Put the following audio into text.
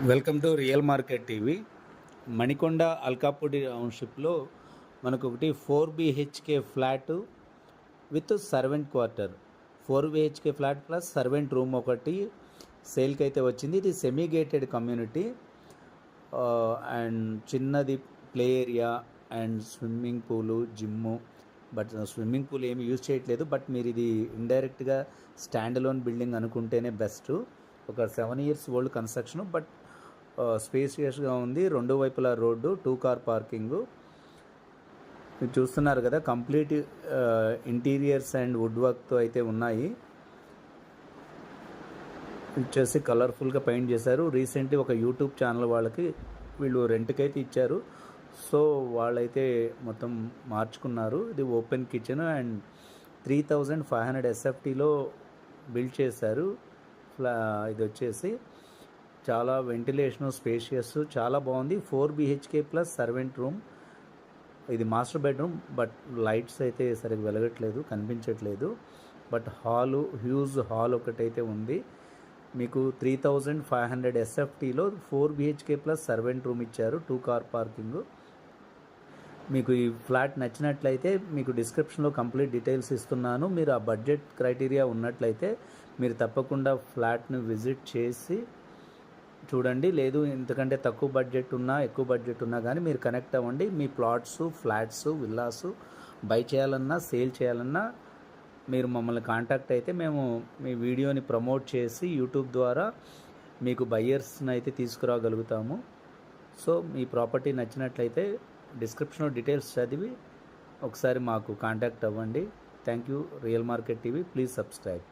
Welcome to real market TV. Manikonda Alkapuri టౌన్షిప్లో మనకు ఒకటి 4 BHK flat with servant quarter, 4 BHK flat plus servant room ఒకటి సేల్కి అయితే వచ్చింది. ఇది సెమీ గేటెడ్ కమ్యూనిటీ అండ్ చిన్నది play area and swimming pool, gym. But swimming pool ఏమి యూజ్ చేయట్లేదు. బట్ మీరు ఇది ఇండైరెక్ట్గా స్టాండ్ అలోన్ బిల్డింగ్ అనుకుంటేనే బెస్ట్. ఒక 7 years ఓల్డ్ కన్స్ట్రక్షన్, బట్ స్పేసియస్గా ఉంది. రెండు వైపులా రోడ్డు, 2 car పార్కింగు. మీరు చూస్తున్నారు కదా, కంప్లీట్ ఇంటీరియర్స్ అండ్ వుడ్ వర్క్తో అయితే ఉన్నాయి. వచ్చేసి కలర్ఫుల్గా పెయింట్ చేశారు. రీసెంట్లీ ఒక యూట్యూబ్ ఛానల్ వాళ్ళకి వీళ్ళు రెంట్కి అయితే ఇచ్చారు. సో వాళ్ళైతే మొత్తం మార్చుకున్నారు. ఇది ఓపెన్ కిచెన్ అండ్ 3500 SFTలో బిల్డ్ చేశారు. ఇది వచ్చేసి చాలా వెంటిలేషను, స్పేషియస్, చాలా బాగుంది. 4 BHK ప్లస్ సర్వెంట్ రూమ్. ఇది మాస్టర్ బెడ్రూమ్, బట్ లైట్స్ అయితే సరిగ్గా వెలగట్లేదు, కనిపించట్లేదు. బట్ హాలు, హ్యూజ్ హాల్ ఒకటైతే ఉంది. మీకు 3500 SFTలో 4 BHK ప్లస్ సర్వెంట్ రూమ్ ఇచ్చారు, 2 car పార్కింగు. మీకు ఈ ఫ్లాట్ నచ్చినట్లయితే మీకు డిస్క్రిప్షన్లో కంప్లీట్ డీటెయిల్స్ ఇస్తున్నాను. మీరు ఆ బడ్జెట్ క్రైటీరియా ఉన్నట్లయితే మీరు తప్పకుండా ఫ్లాట్ను విజిట్ చేసి చూడండి. లేదు ఇంతకంటే తక్కువ బడ్జెట్ ఉన్నా, ఎక్కువ బడ్జెట్ ఉన్నా కానీ మీరు కనెక్ట్ అవ్వండి. మీ ప్లాట్స్, ఫ్లాట్స్, విల్లాసు బై చేయాలన్నా, సేల్ చేయాలన్నా మీరు మమ్మల్ని కాంటాక్ట్ అయితే మేము మీ వీడియోని ప్రమోట్ చేసి యూట్యూబ్ ద్వారా మీకు బయ్యర్స్ని అయితే తీసుకురాగలుగుతాము. సో మీ ప్రాపర్టీ నచ్చినట్లయితే డిస్క్రిప్షన్లో డీటెయిల్స్ చదివి ఒకసారి మాకు కాంటాక్ట్ అవ్వండి. Thank you. Real market TV, please subscribe.